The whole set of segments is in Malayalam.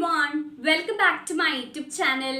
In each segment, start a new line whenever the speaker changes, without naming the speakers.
everyone, welcome back to my YouTube channel.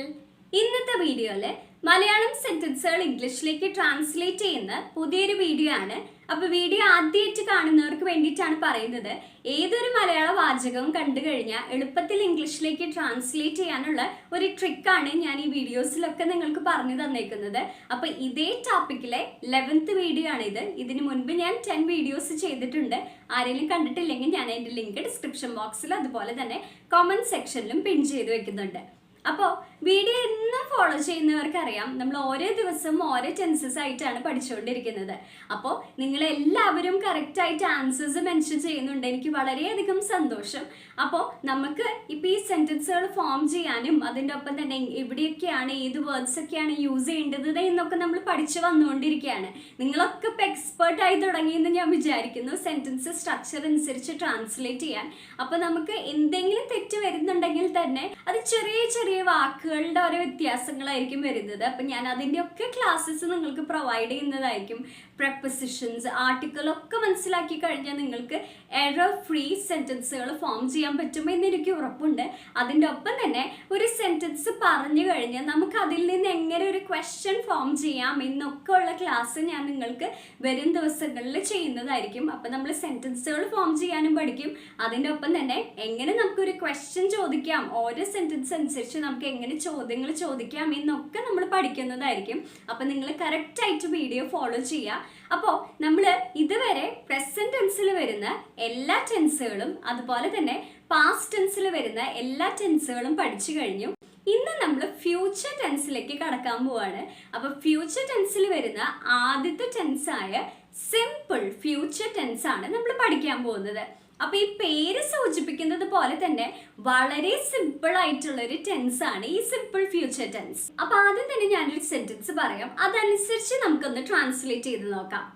ഇന്നത്തെ വീഡിയോയിൽ മലയാളം സെന്റൻസുകൾ ഇംഗ്ലീഷിലേക്ക് ട്രാൻസ്ലേറ്റ് ചെയ്യുന്ന പുതിയൊരു വീഡിയോ ആണ്. അപ്പോൾ വീഡിയോ ആദ്യമായിട്ട് കാണുന്നവർക്ക് വേണ്ടിയിട്ടാണ് പറയുന്നത്. ഏതൊരു മലയാള വാചകവും കണ്ടു കഴിഞ്ഞാൽ എളുപ്പത്തിൽ ഇംഗ്ലീഷിലേക്ക് ട്രാൻസ്ലേറ്റ് ചെയ്യാനുള്ള ഒരു ട്രിക്കാണ് ഞാൻ ഈ വീഡിയോസിലൊക്കെ നിങ്ങൾക്ക് പറഞ്ഞു തന്നേക്കുന്നത്. അപ്പോൾ ഇതേ ടോപ്പിക്കിലെ 11th വീഡിയോ ആണിത്. ഇതിനു മുൻപ് ഞാൻ 10 വീഡിയോസ് ചെയ്തിട്ടുണ്ട്. ആരെങ്കിലും കണ്ടിട്ടില്ലെങ്കിൽ ഞാൻ അതിൻ്റെ ലിങ്ക് ഡിസ്ക്രിപ്ഷൻ ബോക്സിൽ അതുപോലെ തന്നെ കമൻറ്റ് സെക്ഷനിലും പിൻ ചെയ്ത് വെക്കുന്നുണ്ട്. അപ്പോൾ വീഡിയോ എന്നും ഫോളോ ചെയ്യുന്നവർക്കറിയാം നമ്മൾ ഓരോ ദിവസവും ഓരോ ടെൻസസ് ആയിട്ടാണ് പഠിച്ചുകൊണ്ടിരിക്കുന്നത്. അപ്പോൾ നിങ്ങളെല്ലാവരും കറക്റ്റായിട്ട് ആൻസേഴ്സ് മെൻഷൻ ചെയ്യുന്നുണ്ട്, എനിക്ക് വളരെയധികം സന്തോഷം. അപ്പോൾ നമുക്ക് ഇപ്പോൾ ഈ സെൻറ്റൻസുകൾ ഫോം ചെയ്യാനും അതിൻ്റെ ഒപ്പം തന്നെ എവിടെയൊക്കെയാണ് ഏത് വേർഡ്സ് ഒക്കെയാണ് യൂസ് ചെയ്യേണ്ടത് എന്നൊക്കെ നമ്മൾ പഠിച്ചു വന്നുകൊണ്ടിരിക്കുകയാണ്. നിങ്ങളൊക്കെ ഇപ്പോൾ എക്സ്പേർട്ടായി തുടങ്ങിയെന്ന് ഞാൻ വിചാരിക്കുന്നു സെൻറ്റൻസ് സ്ട്രക്ചർ അനുസരിച്ച് ട്രാൻസ്ലേറ്റ് ചെയ്യാൻ. അപ്പോൾ നമുക്ക് എന്തെങ്കിലും തെറ്റ് വരുന്നുണ്ടെങ്കിൽ തന്നെ അത് ചെറിയ ചെറിയ വാക്കുകളുടെ ഓരോ വ്യത്യാസങ്ങളായിരിക്കും വരുന്നത്. അപ്പം ഞാൻ അതിൻ്റെ ഒക്കെ ക്ലാസ്സസ് നിങ്ങൾക്ക് പ്രൊവൈഡ് ചെയ്യുന്നതായിരിക്കും. പ്രപ്പോസിഷൻസ്, ആർട്ടിക്കിൾ ഒക്കെ മനസ്സിലാക്കി കഴിഞ്ഞാൽ നിങ്ങൾക്ക് എറർ ഫ്രീ സെൻറ്റൻസുകൾ ഫോം ചെയ്യാൻ പറ്റുമെന്ന് എനിക്ക് ഉറപ്പുണ്ട്. അതിൻ്റെ ഒപ്പം തന്നെ ഒരു സെൻറ്റൻസ് പറഞ്ഞു കഴിഞ്ഞാൽ നമുക്ക് അതിൽ നിന്ന് എങ്ങനെ ഒരു ക്വസ്റ്റ്യൻ ഫോം ചെയ്യാം എന്നൊക്കെ ഉള്ള ക്ലാസ് ഞാൻ നിങ്ങൾക്ക് വരും ദിവസങ്ങളിൽ ചെയ്യുന്നതായിരിക്കും. അപ്പം നമ്മൾ സെൻറ്റൻസുകൾ ഫോം ചെയ്യാനും പഠിക്കും. അതിൻ്റെ ഒപ്പം തന്നെ എങ്ങനെ നമുക്കൊരു ക്വസ്റ്റ്യൻ ചോദിക്കാം, ഓരോ സെൻറ്റൻസ് അനുസരിച്ച് നമുക്ക് എങ്ങനെ ചോദ്യങ്ങൾ ചോദിക്കാം എന്നൊക്കെ നമ്മൾ പഠിക്കുന്നതായിരിക്കും. അപ്പം നിങ്ങൾ കറക്റ്റായിട്ട് വീഡിയോ ഫോളോ ചെയ്യുക. അപ്പോൾ നമ്മൾ ഇതുവരെ പ്രസന്റ് ടെൻസിൽ വരുന്ന എല്ലാ ടെൻസുകളും അതുപോലെ തന്നെ പാസ്റ്റ് ടെൻസിൽ വരുന്ന എല്ലാ ടെൻസുകളും പഠിച്ചു കഴിഞ്ഞു. ഇന്ന് നമ്മൾ ഫ്യൂച്ചർ ടെൻസിലേക്ക് കടക്കാൻ പോവാണ്. അപ്പോൾ ഫ്യൂച്ചർ ടെൻസിൽ വരുന്ന ആദ്യത്തെ ടെൻസായ സിമ്പിൾ ഫ്യൂച്ചർ ടെൻസ് ആണ് നമ്മൾ പഠിക്കാൻ പോകുന്നത്. അപ്പൊ ഈ പേര് സൂചിപ്പിക്കുന്നത് പോലെ തന്നെ വളരെ സിമ്പിൾ ആയിട്ടുള്ള ഒരു ടെൻസ് ആണ് ഈ സിമ്പിൾ ഫ്യൂച്ചർ ടെൻസ്. അപ്പൊ ആദ്യം തന്നെ ഞാനൊരു സെന്റൻസ് പറയാം, അതനുസരിച്ച് നമുക്കൊന്ന് ട്രാൻസ്ലേറ്റ് ചെയ്ത് നോക്കാം.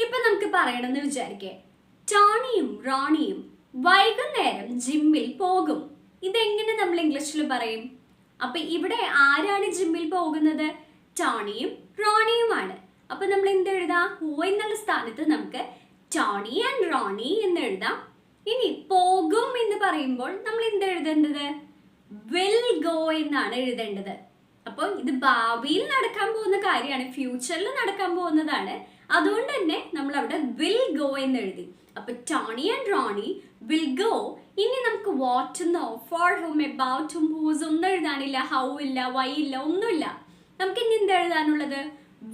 ഇപ്പൊ നമുക്ക് പറയണമെന്ന് വിചാരിക്കേ, ടോണിയും റോണിയും വൈകുന്നേരം ജിമ്മിൽ പോകും. ഇതെങ്ങനെ നമ്മൾ ഇംഗ്ലീഷിൽ പറയും? അപ്പൊ ഇവിടെ ആരാണ് ജിമ്മിൽ പോകുന്നത്? ടോണിയും റോണിയുമാണ്. അപ്പൊ നമ്മൾ എന്ത് എഴുതാം? ഹൂ എന്നുള്ള സ്ഥാനത്ത് നമുക്ക് ടോണി ആൻഡ് റോണി എന്ന് എഴുതാം. ഇനി പോകും എന്ന് പറയുമ്പോൾ നമ്മൾ എന്ത് എഴുതേണ്ടത്? വിൽ ഗോ എന്നാണ് എഴുതേണ്ടത്. അപ്പോൾ ഇത് ഭാവിയിൽ നടക്കാൻ പോകുന്ന കാര്യമാണ്, ഫ്യൂച്ചറിൽ നടക്കാൻ പോകുന്നതാണ്. അതുകൊണ്ട് തന്നെ നമ്മൾ അവിടെ വിൽ ഗോ എന്ന് എഴുതി. അപ്പൊ Tony and Ronnie will go. ഇനി നമുക്ക് വാട്ട് എന്നോ for whom about whom whose ഒന്നും എഴുതാനില്ല, ഹൗ ഇല്ല, വൈ ഇല്ല, ഒന്നുമില്ല. നമുക്ക് ഇനി എന്താ എഴുതാനുള്ളത്?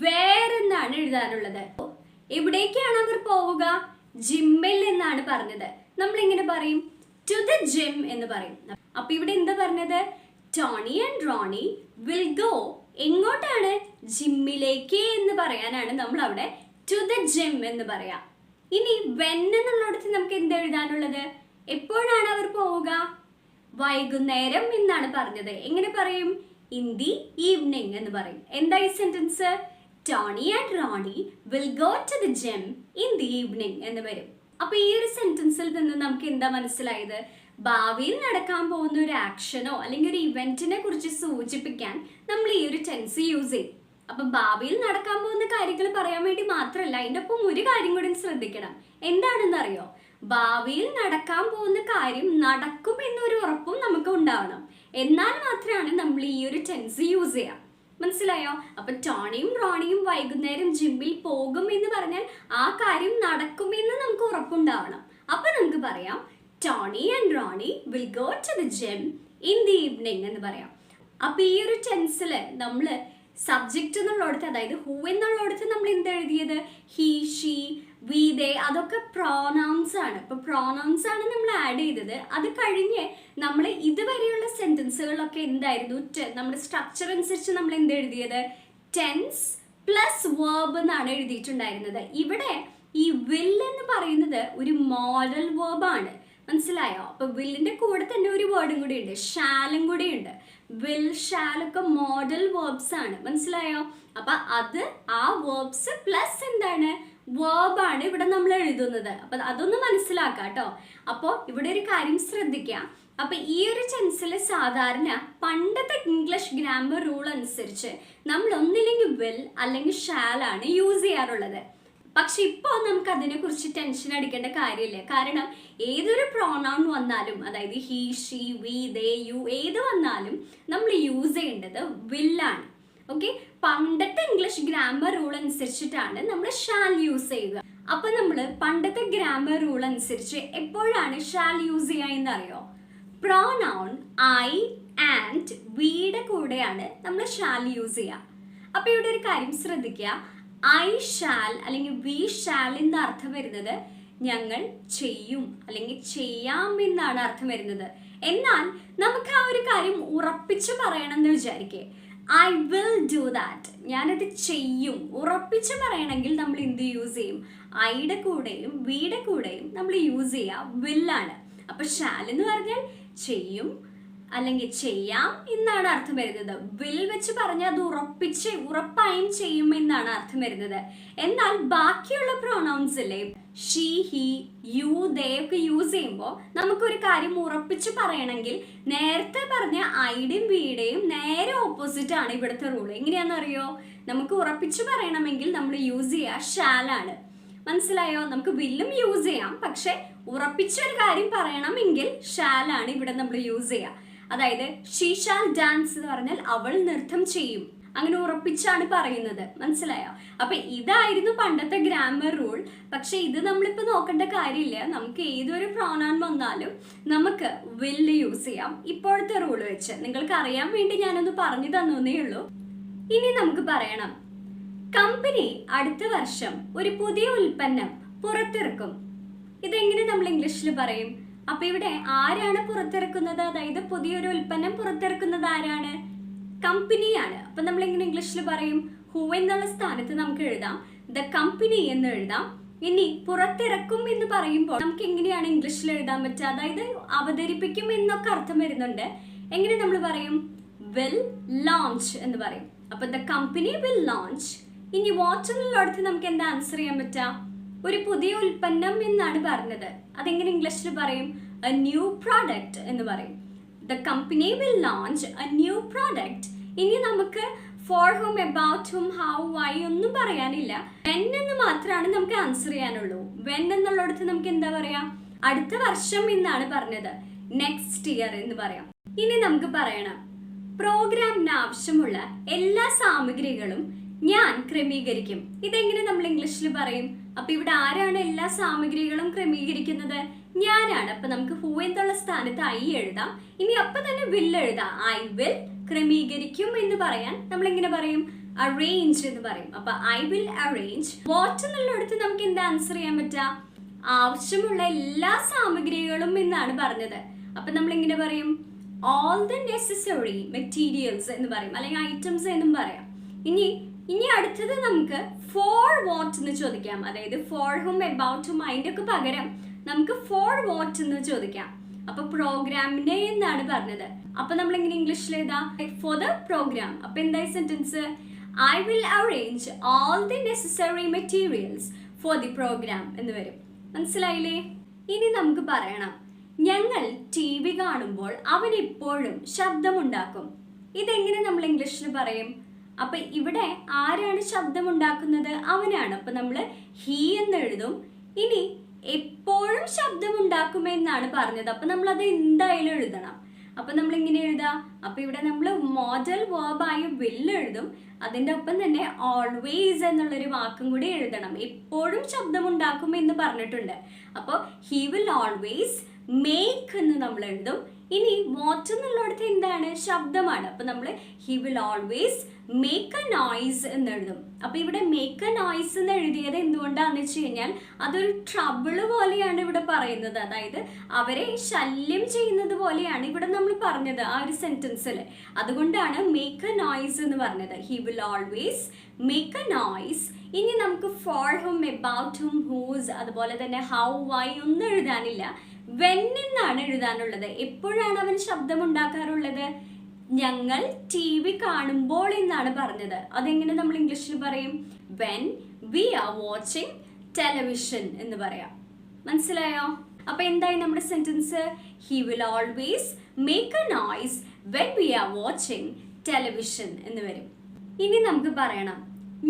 വേർ എന്നാണ് എഴുതാനുള്ളത്. എവിടേക്കാണ് അവർ പോവുക? ജിമ്മിൽ എന്നാണ് പറഞ്ഞത്. നമ്മൾ എങ്ങനെ പറയും? ടു ദ ജിം എന്ന് പറയും. അപ്പൊ ഇവിടെ എന്താ പറഞ്ഞത്? Tony and Ronnie will go. എങ്ങോട്ടാണ്? ജിമ്മിലേക്ക് എന്ന് പറയാനാണ് നമ്മൾ അവിടെ ടു ദ ജിം എന്ന് പറയാം. ഇനി വെൻ എന്നുള്ളിടത്ത് നമുക്ക് എന്താ എഴുതാനുള്ളത്? എപ്പോഴാണ് അവർ പോവുക? വൈകുന്നേരം എന്നാണ് പറഞ്ഞത്. എങ്ങനെ പറയും? ഇൻ ദി ഈവനിങ് എന്ന് പറയും. എന്താ ഈ sentence? Tony and Ronnie will go to the gym in the evening എന്ന് വരും. അപ്പൊ ഈ ഒരു സെന്റൻസിൽ നിന്ന് നമുക്ക് എന്താ മനസ്സിലായത്? ഭാവിയിൽ നടക്കാൻ പോകുന്ന ഒരു ആക്ഷനോ അല്ലെങ്കിൽ ഒരു ഇവന്റിനെ കുറിച്ച് സൂചിപ്പിക്കാൻ നമ്മൾ ഈ ഒരു ടെൻസ് യൂസ് ചെയ്യും. അപ്പൊ ഭാവിയിൽ നടക്കാൻ പോകുന്ന കാര്യങ്ങൾ പറയാൻ വേണ്ടി മാത്രമല്ല, അതിൻ്റെ ഒപ്പം ഒരു കാര്യം കൂടി ശ്രദ്ധിക്കണം. എന്താണെന്ന് അറിയോ? ഭാവിയിൽ നടക്കാൻ പോകുന്ന കാര്യം നടക്കും എന്നൊരു ഉറപ്പും നമുക്ക് ഉണ്ടാവണം. എന്നാൽ മാത്രമാണ് നമ്മൾ ഈ ഒരു ടെൻസ് യൂസ് ചെയ്യാം. മനസ്സിലായോ? അപ്പൊ ടോണിയും റോണിയും വൈകുന്നേരം ജിമ്മിൽ പോകും എന്ന് പറഞ്ഞാൽ ആ കാര്യം നടക്കുമെന്ന് നമുക്ക് ഉറപ്പുണ്ടാവണം. അപ്പൊ നമുക്ക് പറയാം Tony and Ronnie will go to the gym in the evening എന്ന് പറയാം. അപ്പൊ ഈ ഒരു ടെൻസില് നമ്മള് സബ്ജക്റ്റ് എന്നുള്ളിടത്ത്, അതായത് ഹൂ എന്നുള്ളിടത്ത് നമ്മൾ എന്ത് എഴുതിയത്? ഹി, ഷീ, വി, ദേ, അതൊക്കെ പ്രോനൗൺസ് ആണ്. ഇപ്പൊ പ്രോനൗൺസ് ആണ് നമ്മൾ ആഡ് ചെയ്തത്. അത് കഴിഞ്ഞ് നമ്മൾ ഇതുവരെയുള്ള സെന്റൻസുകളിലൊക്കെ എന്തായിരുന്നു? നമ്മുടെ സ്ട്രക്ചർ അനുസരിച്ച് നമ്മൾ എന്ത് എഴുതിയത്? ടെൻസ് പ്ലസ് വേർബ് എന്നാണ് എഴുതിയിട്ടുണ്ടായിരുന്നത്. ഇവിടെ ഈ വിൽ എന്ന് പറയുന്നത് ഒരു മോഡൽ വേർബാണ്. മനസ്സിലായോ? അപ്പൊ വില്ലിന്റെ കൂടെ തന്നെ ഒരു വേർഡും കൂടി ഉണ്ട്, ഷാലും കൂടി ഉണ്ട്. വിൽ, ഷാൽ ഒക്കെ മോഡൽ വേർബ്സ് ആണ്. മനസ്സിലായോ? അപ്പൊ അത് ആ വേർബ്സ് പ്ലസ് എന്താണ്? വേർബാണ് ഇവിടെ നമ്മൾ എഴുതുന്നത്. അപ്പൊ അതൊന്ന് മനസ്സിലാക്കാം കേട്ടോ. അപ്പോൾ ഇവിടെ ഒരു കാര്യം ശ്രദ്ധിക്കാം. അപ്പൊ ഈ ഒരു ടെൻസിൽ സാധാരണ പണ്ടത്തെ ഇംഗ്ലീഷ് ഗ്രാമർ റൂൾ അനുസരിച്ച് നമ്മൾ ഒന്നില്ലെങ്കിൽ വിൽ അല്ലെങ്കിൽ ഷാൽ ആണ് യൂസ് ചെയ്യാറുള്ളത്. പക്ഷെ ഇപ്പോൾ നമുക്ക് അതിനെക്കുറിച്ച് ടെൻഷൻ അടിക്കേണ്ട കാര്യമില്ല. കാരണം ഏതൊരു പ്രോനൗൺ വന്നാലും, അതായത് he, she, we, they, you ഏത് വന്നാലും നമ്മൾ യൂസ് ചെയ്യേണ്ടത് വില്ലാണ്. ഓക്കെ, പണ്ടത്തെ ഇംഗ്ലീഷ് ഗ്രാമർ റൂൾ അനുസരിച്ചിട്ടാണ് നമ്മൾ ഷാൽ യൂസ് ചെയ്യുക. അപ്പൊ നമ്മൾ പണ്ടത്തെ ഗ്രാമർ റൂൾ അനുസരിച്ച് എപ്പോഴാണ് ഷാൽ യൂസ് ചെയ്യുക എന്നറിയോ? പ്രോനൗൺ ഐ ആൻഡ് വിയുടെ കൂടെയാണ് നമ്മൾ ഷാൽ യൂസ് ചെയ്യുക. അപ്പൊ ഇവിടെ ഒരു കാര്യം ശ്രദ്ധിക്കുക, ഐ ഷാൽ അല്ലെങ്കിൽ വി ഷാൽ എന്ന അർത്ഥം വരുന്നത് ഞങ്ങൾ ചെയ്യും അല്ലെങ്കിൽ ചെയ്യാം എന്നാണ് അർത്ഥം വരുന്നത്. എന്നാൽ നമുക്ക് ആ ഒരു കാര്യം ഉറപ്പിച്ച് പറയണം എന്ന് വിചാരിക്കേ, ഐ വിൽ ഡു ദാറ്റ്, ഞാനത് ചെയ്യും, ഉറപ്പിച്ച് പറയണമെങ്കിൽ നമ്മൾ എന്ത് യൂസ് ചെയ്യും? ഐയുടെ കൂടെയും വിയുടെ കൂടെയും നമ്മൾ യൂസ് ചെയ്യുക വില്ലാണ്. അപ്പൊ ഷാൽ എന്ന് പറഞ്ഞാൽ ചെയ്യും അല്ലെങ്കിൽ ചെയ്യാം എന്നാണ് അർത്ഥം വരുന്നത്. വിൽ വെച്ച് പറഞ്ഞാൽ അത് ഉറപ്പായും ചെയ്യും എന്നാണ് അർത്ഥം വരുന്നത്. എന്നാൽ ബാക്കിയുള്ള പ്രൊനൗൺസ് ഇല്ലേ, ഷീ, ഹി, യു, ദേ ഒക്കെ യൂസ് ചെയ്യുമ്പോൾ നമുക്കൊരു കാര്യം ഉറപ്പിച്ച് പറയണമെങ്കിൽ നേരത്തെ പറഞ്ഞ ഐയുടെയും വിയുടെയും നേരെ ഓപ്പോസിറ്റ് ആണ് ഇവിടുത്തെ റൂൾ. എങ്ങനെയാണെന്നറിയോ? നമുക്ക് ഉറപ്പിച്ച് പറയണമെങ്കിൽ നമ്മൾ യൂസ് ചെയ്യുക ഷാലാണ്. മനസ്സിലായോ? നമുക്ക് വില്ലും യൂസ് ചെയ്യാം, പക്ഷെ ഉറപ്പിച്ചൊരു കാര്യം പറയണമെങ്കിൽ ഷാലാണ് ഇവിടെ നമ്മൾ യൂസ് ചെയ്യുക. അതായത് ഷീ ഷാൽ ഡാൻസ് എന്ന് പറഞ്ഞാൽ അവൾ നൃത്തം ചെയ്യും, അങ്ങനെ ഉറപ്പിച്ചാണ് പറയുന്നത്. മനസ്സിലായോ? അപ്പൊ ഇതായിരുന്നു പണ്ടത്തെ ഗ്രാമർ റൂൾ. പക്ഷെ ഇത് നമ്മളിപ്പോ നോക്കേണ്ട കാര്യമില്ല. നമുക്ക് ഏതൊരു പ്രോനൗൺ വന്നാലും നമുക്ക് വില്ല് യൂസ് ചെയ്യാം ഇപ്പോഴത്തെ റൂൾ വെച്ച്. നിങ്ങൾക്ക് അറിയാൻ വേണ്ടി ഞാനൊന്ന് പറഞ്ഞു തന്നേ ഉള്ളൂ. ഇനി നമുക്ക് പറയണം, കമ്പനി അടുത്ത വർഷം ഒരു പുതിയ ഉൽപ്പന്നം പുറത്തിറക്കും. ഇതെങ്ങനെ നമ്മൾ ഇംഗ്ലീഷിൽ പറയും? അപ്പൊ ഇവിടെ ആരാണ് പുറത്തിറക്കുന്നത്? അതായത് പുതിയൊരു ഉൽപ്പന്നം പുറത്തിറക്കുന്നത് ആരാണ്? കമ്പനിയാണ്. അപ്പൊ നമ്മൾ എങ്ങനെ ഇംഗ്ലീഷിൽ പറയും? ഹു എന്നുള്ള സ്ഥാനത്ത് നമുക്ക് എഴുതാം ദ കമ്പനി എന്ന് എഴുതാം. ഇനി പുറത്തിറക്കും എന്ന് പറയുമ്പോൾ നമുക്ക് എങ്ങനെയാണ് ഇംഗ്ലീഷിൽ എഴുതാൻ പറ്റുക? അതായത് അവതരിപ്പിക്കും എന്നൊക്കെ അർത്ഥം വരുന്നുണ്ട്. എങ്ങനെ നമ്മൾ പറയും? വിൽ ലോഞ്ച് എന്ന് പറയും. അപ്പൊ ദ കമ്പനി വിൽ ലോഞ്ച്. ഇനി വാട്ട് എന്നുള്ളടത്ത് നമുക്ക് എന്താ ആൻസർ ചെയ്യാൻ പറ്റുക? ഒരു പുതിയ ഉൽപ്പന്നം എന്നാണ് പറഞ്ഞത്. അതെങ്ങനെ ഇംഗ്ലീഷിൽ പറയും? എ ന്യൂ പ്രോഡക്റ്റ് എന്ന് പറയും. The company will launch a new product. ഇനി നമുക്ക് for whom, about whom, how, why ഒന്നും പറയാനില്ല. വെൻ എന്ന് മാത്രമാണ് നമുക്ക് ആൻസർ ചെയ്യാനുള്ളൂ. വെൻ എന്നുള്ളിടത്ത് നമുക്ക് എന്താ പറയാ? അടുത്ത വർഷം എന്നാണ് പറഞ്ഞത്, നെക്സ്റ്റ് ഇയർ എന്ന് പറയാം. ഇനി നമുക്ക് പറയണം, പ്രോഗ്രാമിന് ആവശ്യമുള്ള എല്ലാ സാമഗ്രികളും ഞാൻ ക്രമീകരിക്കും. ഇതെങ്ങനെ നമ്മൾ ഇംഗ്ലീഷിൽ പറയും? അപ്പൊ ഇവിടെ ആരാണ് എല്ലാ സാമഗ്രികളും ക്രമീകരിക്കുന്നത്? ഞാനാണ്. അപ്പൊ നമുക്ക് ഹു എന്നുള്ള സ്ഥാനത്ത് ഐ എഴുതാം. ഇനി അപ്പൊ തന്നെ വിൽ എഴുതാം. ഐ വിൽ ക്രമീകരിക്കും എന്ന് പറയാൻ നമ്മൾ എങ്ങനെ പറയും? അറേഞ്ച് എന്ന് പറയും. അപ്പൊ ഐ വിൽ അറേഞ്ച്. വാട്ട് എന്നുള്ളിടത്ത് നമുക്ക് എന്താ ആൻസർ ചെയ്യാൻ പറ്റുക? ആവശ്യമുള്ള എല്ലാ സാമഗ്രികളും എന്നാണ് പറഞ്ഞത്. അപ്പൊ നമ്മൾ എങ്ങനെ പറയും? ഓൾ ദ നെസസറി മെറ്റീരിയൽസ് എന്ന് പറയും, അല്ലെങ്കിൽ ഐറ്റംസ് എന്നും പറയാം. ഇനി അടുത്തത് നമുക്ക് ഫോർ വാട്ട് എന്ന് ചോദിക്കാം. അതായത് ഫോർ ഹും, അബൌട്ട് ഹും അതിന്റെ ഒക്കെ പകരം നമുക്ക് ഫോർ വാട്ട് എന്ന് ചോദിക്കാം. അപ്പൊ പ്രോഗ്രാമിനെ എന്നാണ് പറഞ്ഞത്. അപ്പൊ നമ്മൾ എങ്ങനെ ഇംഗ്ലീഷിൽ എഴുതാം? For the programme. അപ്പൊ എന്തായി sentence? I will arrange all the necessary materials for the programme എന്ന് വരും. മനസ്സിലായില്ലേ? ഇനി നമുക്ക് പറയണം, ഞങ്ങൾ TV കാണുമ്പോൾ അവൻ എപ്പോഴും ശബ്ദമുണ്ടാക്കും. ഇതെങ്ങനെ നമ്മൾ ഇംഗ്ലീഷിൽ പറയും? അപ്പൊ ഇവിടെ ആരാണ് ശബ്ദമുണ്ടാക്കുന്നത്? അവനാണ്. അപ്പൊ നമ്മൾ ഹീ എന്ന് എഴുതും. ഇനി എപ്പോഴും ശബ്ദമുണ്ടാക്കുമെന്നാണ് പറഞ്ഞത്. അപ്പൊ നമ്മൾ അത് എന്തായാലും എഴുതണം. അപ്പൊ നമ്മൾ ഇങ്ങനെ എഴുതാം. അപ്പൊ ഇവിടെ നമ്മൾ മോഡൽ വേർബായ വിൽ എഴുതും. അതിൻ്റെ ഒപ്പം തന്നെ ഓൾവേസ് എന്നുള്ളൊരു വാക്കും കൂടി എഴുതണം. എപ്പോഴും ശബ്ദമുണ്ടാക്കും എന്ന് പറഞ്ഞിട്ടുണ്ട്. അപ്പോൾ ഹി വിൽ ഓൾവേസ് മേക്ക് എന്ന് നമ്മൾ എഴുതും. ഇനി വാട്ട് എന്നുള്ളിടത്ത് എന്താണ്? ശബ്ദമാണ്. അപ്പൊ നമ്മൾ he will always make a noise എന്ന് എഴുതും. അപ്പൊ ഇവിടെ മേക്ക് എ നോയ്സ് എന്ന് എഴുതിയത് എന്തുകൊണ്ടാന്ന് വെച്ച് കഴിഞ്ഞാൽ അതൊരു ട്രബിള് പോലെയാണ് ഇവിടെ പറയുന്നത്. അതായത് അവരെ ശല്യം ചെയ്യുന്നത് പോലെയാണ് ഇവിടെ നമ്മൾ പറഞ്ഞത് ആ ഒരു സെന്റൻസിൽ. അതുകൊണ്ടാണ് മേക്ക് എ നോയ്സ് എന്ന് പറഞ്ഞത്. He will always make a noise. ഇനി നമുക്ക് for whom, about whom, whose, അതുപോലെ തന്നെ ഹൗ, വൈ ഒന്നും എഴുതാനില്ല. വെൻ എന്നാണ് എഴുതാനുള്ളത്. എപ്പോഴാണ് അവൻ ശബ്ദമുണ്ടാക്കാറുള്ളത്? ഞങ്ങൾ TV കാണുമ്പോൾ എന്നാണ് പറഞ്ഞത്. അതെങ്ങനെ നമ്മൾ ഇംഗ്ലീഷിൽ പറയും? When we are watching television എന്ന് പറയാം. മനസ്സിലായോ? അപ്പൊ എന്തായി നമ്മുടെ sentence? He will always make a noise when we are watching television എന്ന് വരും. ഇനി നമുക്ക് പറയണം,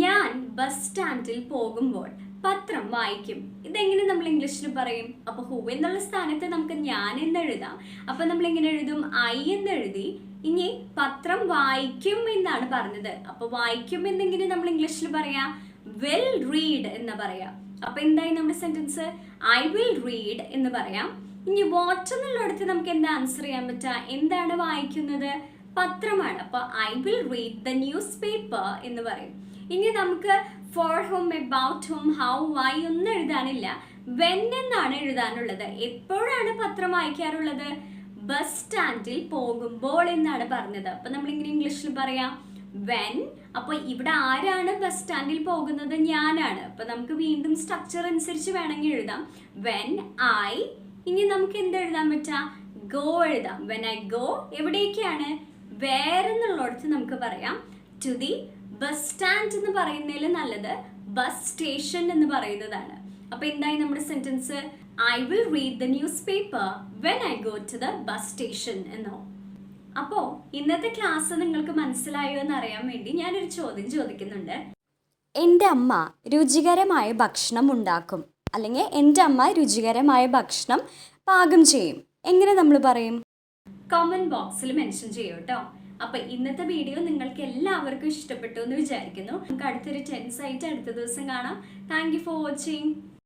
ഞാൻ ബസ് സ്റ്റാൻഡിൽ പോകുമ്പോൾ പത്രം വായിക്കും. ഇതെങ്ങനെ നമ്മൾ ഇംഗ്ലീഷിൽ പറയും? അപ്പൊ ഹു എന്നുള്ള സ്ഥാനത്ത് നമുക്ക് ഞാൻ എന്ന് എഴുതാം. അപ്പൊ നമ്മൾ എങ്ങനെ എഴുതും? ഐ എന്ന് എഴുതി. ഇനി പത്രം വായിക്കും എന്നാണ് പറഞ്ഞത്. അപ്പൊ വായിക്കും എന്നെങ്കിലും നമ്മൾ ഇംഗ്ലീഷിൽ പറയാം വിൽ റീഡ് എന്ന് പറയാം. അപ്പൊ എന്തായി നമ്മുടെ സെന്റൻസ്? ഐ വിൽ റീഡ് എന്ന് പറയാം. ഇനി വാട്ട് എന്നുള്ളിടത്ത് നമുക്ക് എന്താ ആൻസർ ചെയ്യാൻ പറ്റുക? എന്താണ് വായിക്കുന്നത്? പത്രമാണ്. അപ്പൊ I will read the newspaper എന്ന് പറയും. ഇനി നമുക്ക് for whom, about whom, how, why ഒന്നും എഴുതാനില്ല. വെൻ എന്നാണ് എഴുതാനുള്ളത്. എപ്പോഴാണ് പത്രം വായിക്കാറുള്ളത്? ബസ് സ്റ്റാൻഡിൽ പോകുമ്പോൾ എന്നാണ് പറഞ്ഞത്. അപ്പൊ നമ്മൾ ഇങ്ങനെ ഇംഗ്ലീഷിൽ പറയാം വെൻ. അപ്പൊ ഇവിടെ ആരാണ് ബസ് സ്റ്റാൻഡിൽ പോകുന്നത്? ഞാനാണ്. അപ്പൊ നമുക്ക് വീണ്ടും സ്ട്രക്ചർ അനുസരിച്ച് വേണമെങ്കിൽ എഴുതാം വെൻ ഐ. ഇനി നമുക്ക് എന്ത് എഴുതാൻ പറ്റാ? ഗോ എഴുതാം. വെൻ ഐ ഗോ എവിടേക്കാണ്? വേറെ എന്നുള്ളിടത്ത് നമുക്ക് പറയാം ടു ദി ബസ് സ്റ്റാൻഡ് എന്ന് പറയുന്നതിൽ നല്ലത് ബസ് സ്റ്റേഷൻ എന്ന് പറയുന്നതാണ്. അപ്പൊ എന്തായി നമ്മുടെ sentence? I will read the newspaper when I go to the bus station എന്നോ. അപ്പോ ഇന്നത്തെ ക്ലാസ് നിങ്ങൾക്ക് മനസ്സിലായോ എന്ന് അറിയാൻ വേണ്ടി ഞാനൊരു ചോദ്യം ചോദിക്കുന്നുണ്ട്.
എൻ്റെ അമ്മ രുചികരമായ ഭക്ഷണം ഉണ്ടാക്കും, അല്ലെങ്കിൽ എൻ്റെ അമ്മ രുചികരമായ ഭക്ഷണം പാകം ചെയ്യും. എങ്ങനെ നമ്മൾ പറയും?
കമന്റ് ബോക്സിൽ മെൻഷൻ ചെയ്യൂ കേട്ടോ. അപ്പൊ ഇന്നത്തെ വീഡിയോ നിങ്ങൾക്ക് എല്ലാവർക്കും ഇഷ്ടപ്പെട്ടു എന്ന് വിചാരിക്കുന്നു. നമുക്ക് അടുത്തൊരു ടെൻസ് ആയിട്ട് അടുത്ത ദിവസം കാണാം. Thank you for watching.